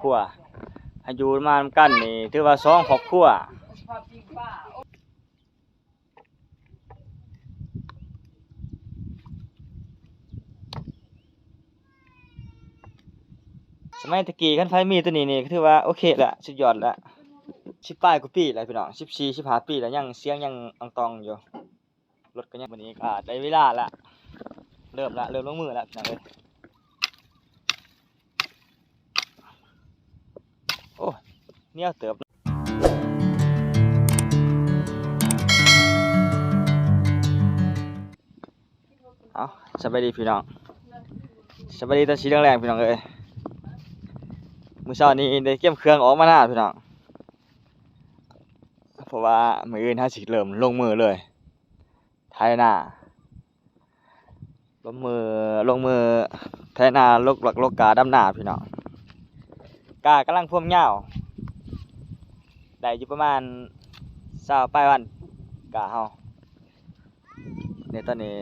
รัวให้อยู่มานำกันนี่ถือว่า2ครอบครัวสมัยตะกี้คันไผมีตัวนี้นี่ก็ถือว่าโอเคแล้วสุดยอดแล้ว10ปลายกว่าปีแล้วพี่น้อง14 15ปีแล้วยังเสียงยังอ่องตองอยู่รถก็ยังมื้อนี้ก็ได้เวลาแล้วเริ่มลงมือแล้วพี่น้องเอ้ยโอ้เหนียวเติบเอาสบายดีพี่น้องสบายดีตอนสีแรงๆพี่น้องเอ้ยมื้อเช้านี้ได้เก็บเครื่องออกมาหน้าพี่น้องเพราะว่ามื้ออื่นเฮาสิเริ่มลงมือเลยไถนาลงมือไถนาลกหลักลกกาดำนาพี่น้องกากำลังพ่วงยาวได้อยู่ประมาณ20ปลายวันกาเฮาในตอนนี้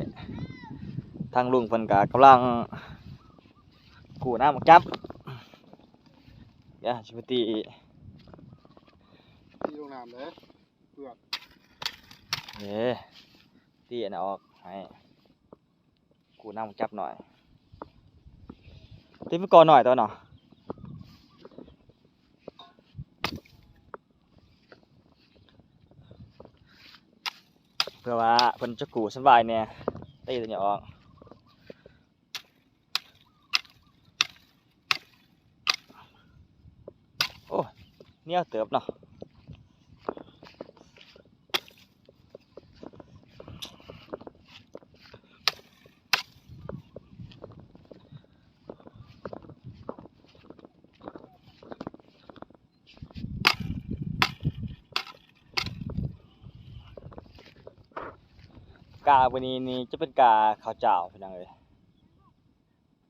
ทางลุงเพิ่นก็กำลังกู้น้ำมาจับเดี๋ยวสิไปตีลงน้ำเลยเปลือกตีอันนั้นออกให้กู้น้ำมาจับหน่อยตีไปก่อนหน่อยตัวเนาะเพื่อว่าเพิ่นจะกู้สบายเนี่ยตีตัวนี้ออกโอ้เนี่ยเติบเนาะกาวันนี้นี่จะเป็นกาข้าวเจ้าพี่น้องเอ้ย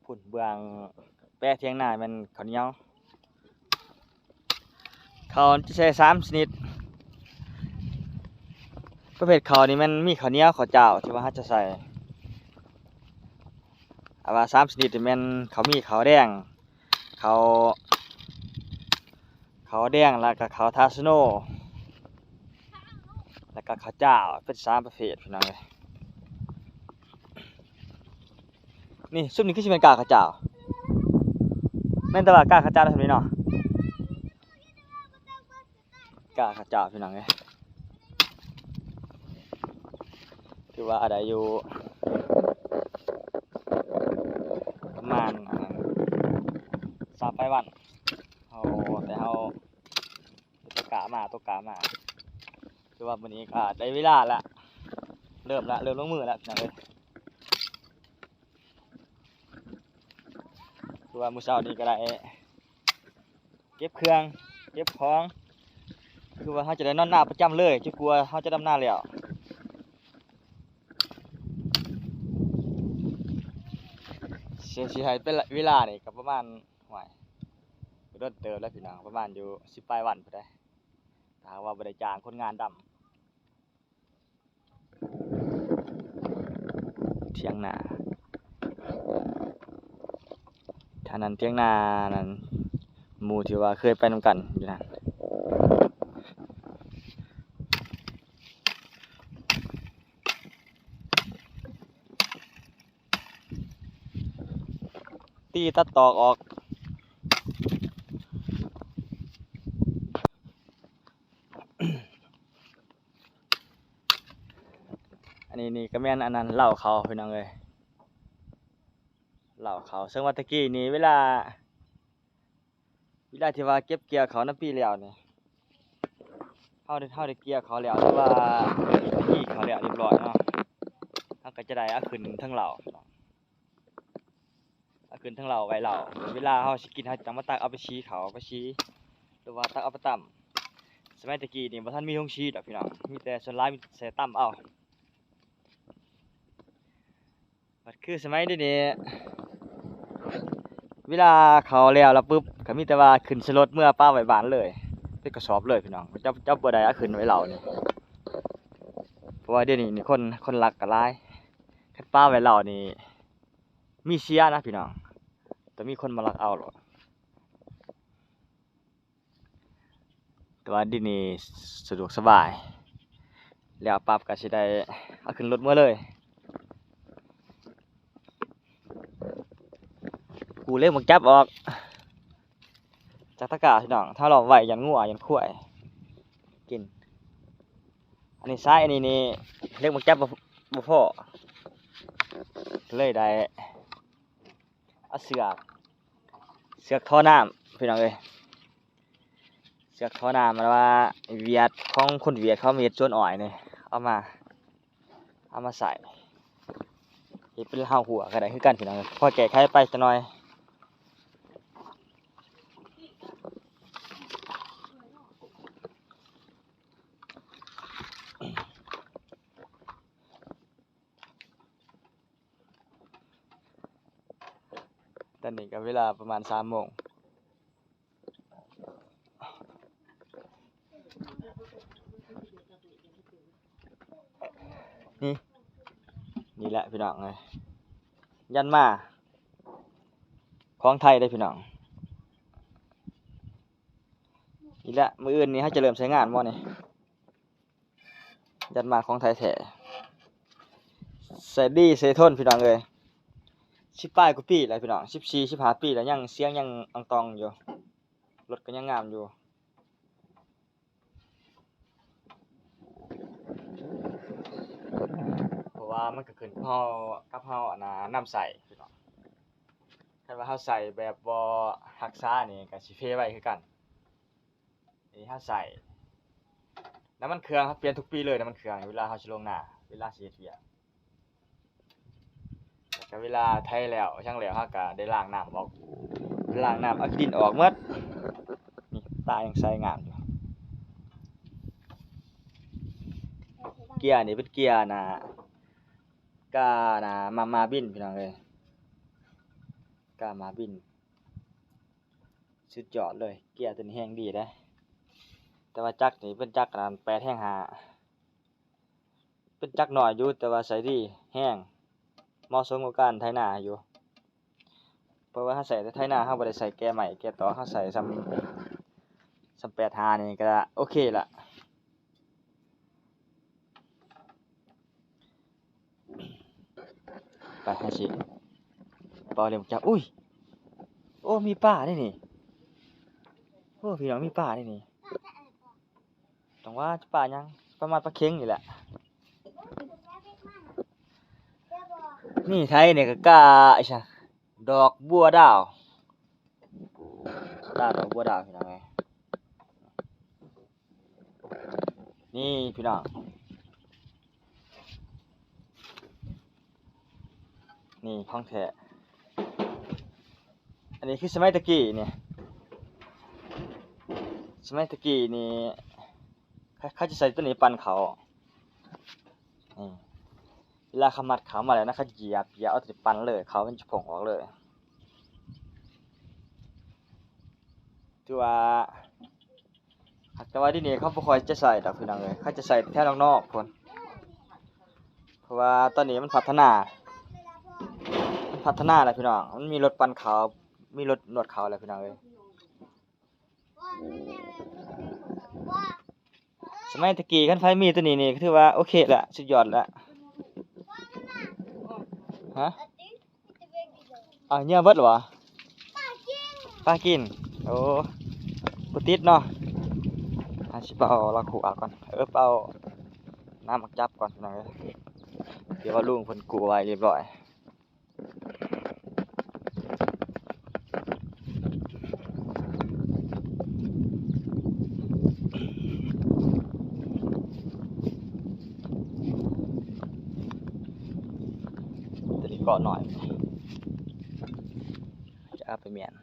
พุ่นเบื้องแปะเทียงนามันข้าวเหนียวข้าวจะใช้3ชนิดประเภทข้าวนี่มันมีข้าวเหนียวข้าวเจ้าที่ว่าเราจะใส่ว่า3ชนิดนี่มันข้าวมีข้าวแดงข้าวแดงแล้วก็ข้าวทาสโนแล้วก็ข้าวเจ้าเป็น3ประเภทพี่น้องเอ้ยนี่ซุปนี้คือสิเป็นกากข้าวเจ้าแม่นแต่ว่ากากข้าวเจ้าได้ซั่นนี่เนาะกากข้าวเจ้าพี่น้องเอ้ยถือว่าได้อยู่ประมาณ3 ปลายวันแต่เฮาตกกามาคือว่ามื้อนี้ก็ได้เวลาแล้วเริ่มลงมือแล้วพี่น้องเอ้ยคือว่ามื้อเช้านี้ก็ได้เก็บเครื่องเก็บของคือว่าเฮาจะได้นอนหน้าประจำเลยจะกลัวเฮาจะดำนาแล้วสิให้เป็นเวลานี่ก็ประมาณห่วยโดนเติบแล้วพี่น้องประมาณอยู่10 ปลายวันพุ่นเด้ถ้าว่าบ่ได้จ้างคนงานดำเถียงนาท่านั้นเถียงนานั้นหมู่ที่ว่าเคยไปนำกันอยู่นั่นตีตัดตอกออกอันนี้นี่ก็แม่นอันนั้นเหล้าเขาพี่น้องเอ้ยเหล้าเขาซึ่งว่าตะกี้นี่เวลาที่ว่าเก็บเกี่ยวเขาน้ำปีแล้วนี่เฮาได้เกี่ยวเขาแล้วหรือว่าได้ยี่เขาแล้วเรียบร้อยเนาะเฮาก็จะได้เอาขึ้นทั้งเหล้าเอาขึ้นทั้งเหล้าไว้เหล้าเวลาเฮาสิกินเฮาจะมาตักเอาไปชี้เขาไปชี้หรือว่าตักเอาไปตำสมัยตะกี้นี่บ่ทันมีโรงชี้ดอกพี่น้องมีแต่ส่วนหลายมีใส่ตำเอาบัดคือสมัยเดี๋ยวนี้เวลาเขาแล้วปุ๊บก็มีแต่ว่าขึ้นสรถเมื่อป้าไว้บ้านเลยเป็นกระสอบเลยพี่น้องเจ้าบ่ได้เอาขึ้นไว้เหล้านี่เพราะว่าเดี๋ยวนี้นี่คนรักก็หลายคันป้าไว้เหล้านี่มีเสียนะพี่น้องแต่มีคนมาลักเอาหรอก แต่ว่าดินนี่สะดวกสบายแล้วปรับก็สิได้เอาขึ้นรถเมื่อเลยกูเลยมักจับออกจากตะกร้าพี่น้องถ้าเราไว้ยันงัวยันข้วยกินอันนี้ซ้ายอันนี้นี่เรียกมักจับบ่พอเลยได้เอาเสือกท่อน้ำพี่น้องเอ้ยเสือกท่อน้ำมันว่าเวียดของคนเวียดเขามีเฮ็ดจนอ่อยนี่เอามาใส่เฮ็ดเป็นห้าหัวก็ได้คือกันพี่น้องพอแก้ไขไปจักหน่อยตอนนี้ก็เวลาประมาณ3 โมงนี่แหละพี่น้องเลยยันมาของไทยได้พี่น้องนี่แหละมื้ออื่นนี้ให้จะเริ่มใช้งานบ่นี่ยันมาของไทยแท้ใส่ดีใส่ทนพี่น้องเลย10 ปลายกว่าปีแล้วพี่น้อง14 15 ปีแล้วยังเสียงยังอังตองอยู่รถก็ยังงามอยู่เพราะว่ามันก็ขึ้นเฮากับเฮาอันน่ะน้ำใส่พี่น้องคันว่าเฮาใส่แบบบ่รักษานี่ก็สิเฟไว้คือกันอันนี้เฮาใส่น้ำมันเครื่องครับเปลี่ยนทุกปีเลยน้ำมันเครื่องเวลาเฮาสิลงหน้าเวลาสิเฮ็ดเวียกแต่เวลาไถแล้วช่างแล้วเฮาก็ได้ล้างน้ำออกล้างน้ำเอาดินออกหมดนี่ตายังใสงามอยู่เกียร์นี่เป็นเกียร์น่ะกาน่ะมาบินพี่น้องเอ้ยกามาบินสุดยอดเลยเกียร์ตัวนี้แฮงดีเด้แต่ว่าจักรนี่เป็นจักรอัน8/5เป็นจักรน้อยอยู่แต่ว่าใช้ดีแฮงเหมาะสมกับการไถนาอยู่เพราะว่าถ้าใส่ไถนาเฮาบ่ได้ใส่แก่ใหม่แก่ต่อเฮาใส่ซ้ำ8/5นี่ก็โอเคละไปให้สิเป่าเร็วจับอุ้ยโอ้มีปลาด้วยนี่โอ้พี่น้องมีปลาด้วยนี่ต้องว่าปลายังประมาณปลาเค็งนี่แหละนี่ไทยเนี่ยก็กาไอ้ช่างดอกบัวดาวดอกบัวดาวพี่น้องไงนี่พี่น้องนี่ของแท้อันนี้คือสมัยตะกี้เนี่ยสมัยตะกี้นี่เขาจะใส่ตัวนี้ปั่นเขานี่เวลาเขามัดเขามาแล้วนะเขาเหยียบเอาตัวนี้ปั่นเลยเขามันจะผงออกเลยคือว่าแต่ว่าที่นี่เขาบ่ค่อยจะใส่ดอกพี่น้องเลยเขาจะใส่แค่นอกๆพุ่นเพราะว่าตอนนี้มันพัฒนาแล้วพี่น้องมันมีรถปั่นเขามีรถนวดเขาแล้วพี่น้องเลยสมัยตะกี้คันไฟมีตัวนี้นี่ก็ถือว่าโอเคละสุดยอดละฮะเนี่ยเบิดเหรอวะปลากินโอ้บ่ติดเนาะสิเป่าละขู่ก่อนเป่าน้ำมักจับก่อนพี่น้องเอ้ยเดี๋ยวว่าลุงเพิ่นกู้ไว้เรียบร้อยตัวนี้เกาะหน่อยจะเอาไปเมียน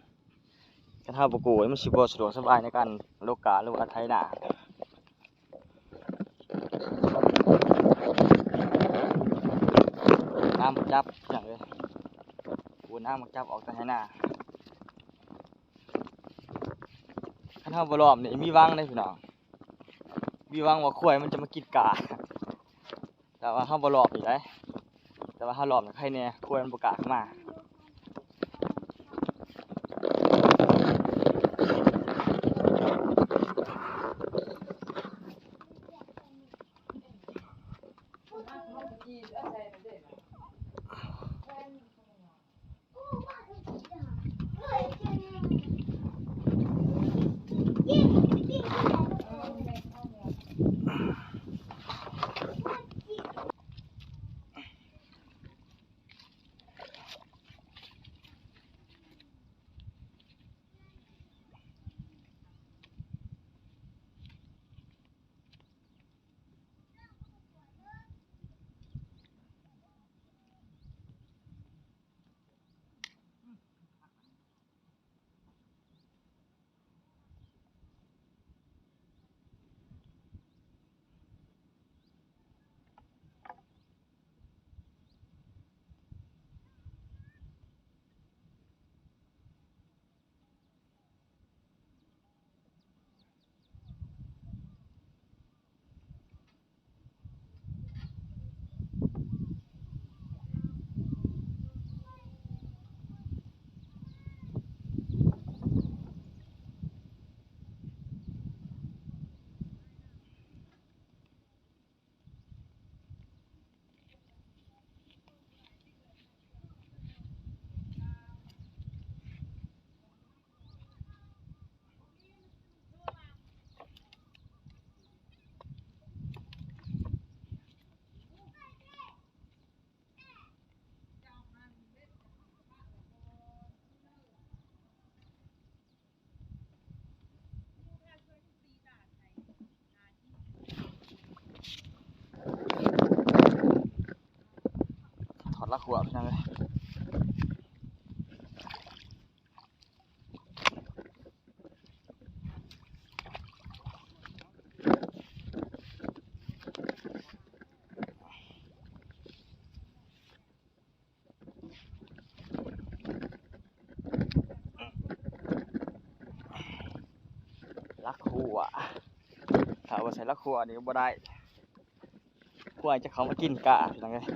กันเฮาบ่กู้มันสิบ่สะดวกสบายในการโลกาหรือว่าไถนาน้ำมักจับอย่างเลยกูน้ำมักจับออกจากไถนาคันเฮาบ่ล้อมนี่มีวังเด้พี่น้องมีวังว่าควายมันจะมากินกาแต่ว่าเฮาบ่ล้อมนี่ได้แต่ว่าเฮาล้อมใครแน่ควายมันบ่กล้าเข้ามา ขวบพี่น้องเลยลักขัวถ้าว่าใส่ลักขัวนี่ก็บ่ได้ขัวจะเขามากินกะพี่น้องเลย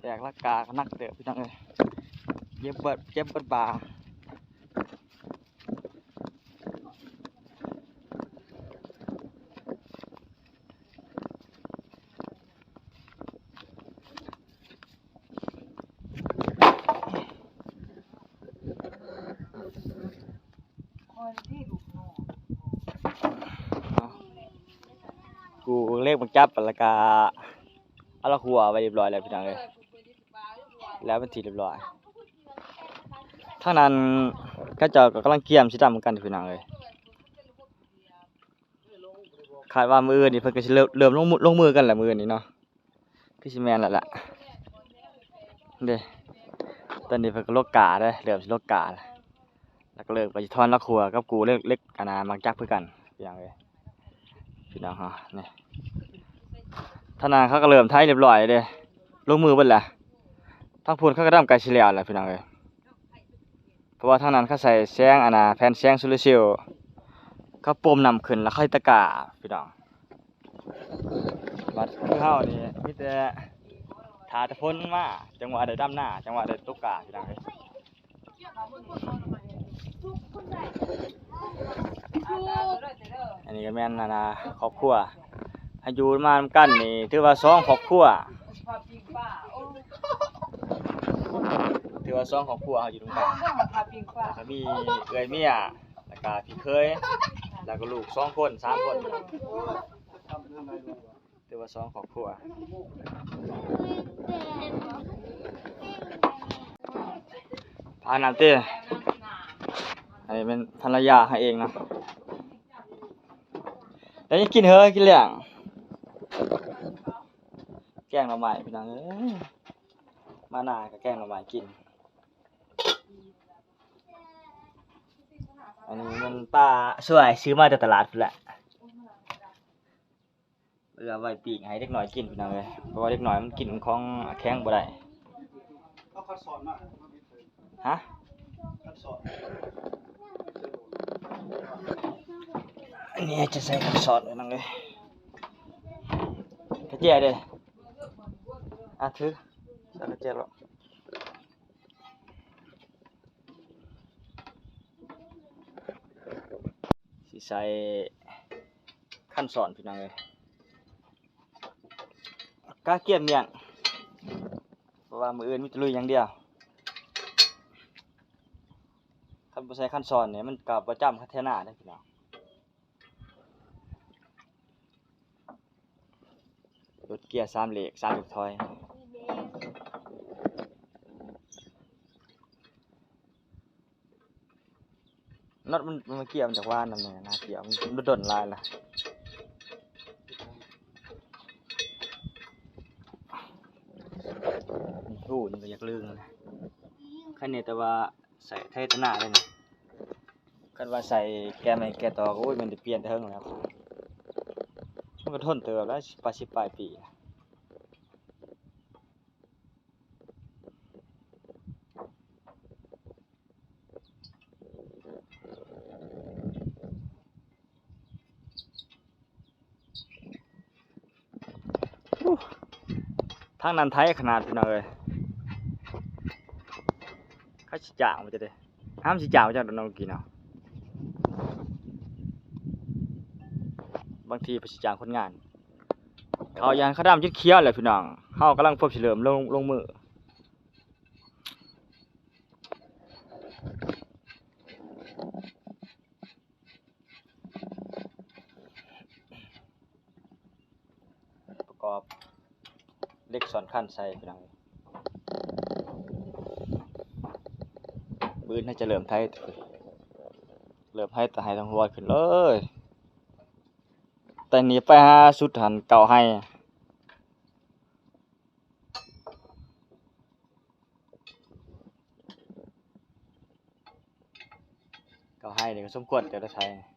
แตกลักกาก็นักเตะพี่น้องเลยเจ็บเบิดบ่ากูเลขบังจับแล้วก็เอาละขัวไว้เรียบร้อยแล้วพี่น้องเลยแล้วเป็นทีเรียบร้อยทางนั้นก็เจะกำลังเกี่ยมสิทำเหมือนกันพี่น้องเลยคาดว่ามือนี่เพิ่นก็สิเริ่มลงมือกันแหละมือนี่เนาะคือสิแม่นแล้วล่ะเด้ตอนนี้เพิ่นก็โลกกาเด้เริ่มสิโลกกาแล้วก็เลิกไปทอนละขัวกับกูเล็กอันน่ะมักจักคือกันพี่น้องเลยพี่น้องฮะนี่ทางนั้นเขาก็เริ่มไทยเรียบร้อยเด้ลงมือเบิดแล้วทางพูนเขาก็ดำไก่สิแล้วแหละพี่น้องเอ้ยเพราะว่าทางนั้นเขาใส่แสงอันน่ะแผ่นแสงโซลาร์เซลล์เขาปมนำขึ้นแล้วค่อยตะกร้าพี่น้องบัดคือเฮานี่มีแต่ถ้าจะพ้นมาจังหวะได้ดำหน้าจังหวะได้ตกกาพี่น้องเอ้ยอันนี้ก็แม่นอันน่ะครอบครัวให้อยู่มานำกันนี่ถือว่า2ครอบครัวถือว่า2ครอบครัวเฮาอยู่ตรงกลางแล้วก็มีเอื้อยเมียแล้วก็พี่เคยแล้วก็ลูก2คน3คนถือว่า2ครอบครัวพาน้ำเต้อันนี้เป็นภรรยาให้เองนะแล้วยังกินกินเลี้ยงแกงหน่อไม้พี่น้องเอ้ยมาหน้าก็แกงหน่อไม้กินอันนี้มันป้าสวยซื้อมาจากตลาดพุ่นแหละเพื่อไว้ปีกให้เด็กน้อยกินพี่น้องเอ้ยเพราะว่าเด็กน้อยมันกินของแข็งบ่ได้เอาคัดสอนมา ฮะ คัดสอน อันนี้จะใส่ข้าวซอสไว้นั่งเลยกระเจี๊ยบเด้ถือใส่กระเจี๊ยบแล้วสิใส่ขั้นสอนพี่น้องเลยกาเกียมเมียงเพราะว่ามืออื่นมีแต่ลุยอย่างเดียวคันบ่ใส่ขั้นสอนเนี่ยมันกับประจำคัทเทน่าได้พี่น้องรถเกียร์3เหล็ก3เหล็กถอยน็อตมันเกี่ยวจากว่านนั่นแหละนะเกี่ยวมันโดนลายล่ะโอ้นี่ก็อยากลืมเลยแค่นี้แต่ว่าใส่ไทยตะหน้าเลยนะคันว่าใส่แกไม่แกต่อก็โอ้ยมันจะเปลี่ยนเทิงแล้วมันก็ทนเติบแล้ว10 ปลายปีทางนั้นไทยขนาดพี่น้องเอ้ยเขาสิจ่างมันจะได้ห้ามสิจ่างมันจะโดนเอากินเอา บางทีไปสิจ้างคนงานเขายางเขาดำจนเคี้ยวแหละพี่น้องเฮากำลังพบสิเริ่มลงมือประกอบเหล็กสอนขั้นใส่พี่น้องปืนให้จะเริ่มไทยเริ่มให้ตะไห้ทั้งหัวขึ้นเลยแต่หนีไปหาสุดหันเก่าให้เก่าให้นี่ก็สมควรจะได้ใช้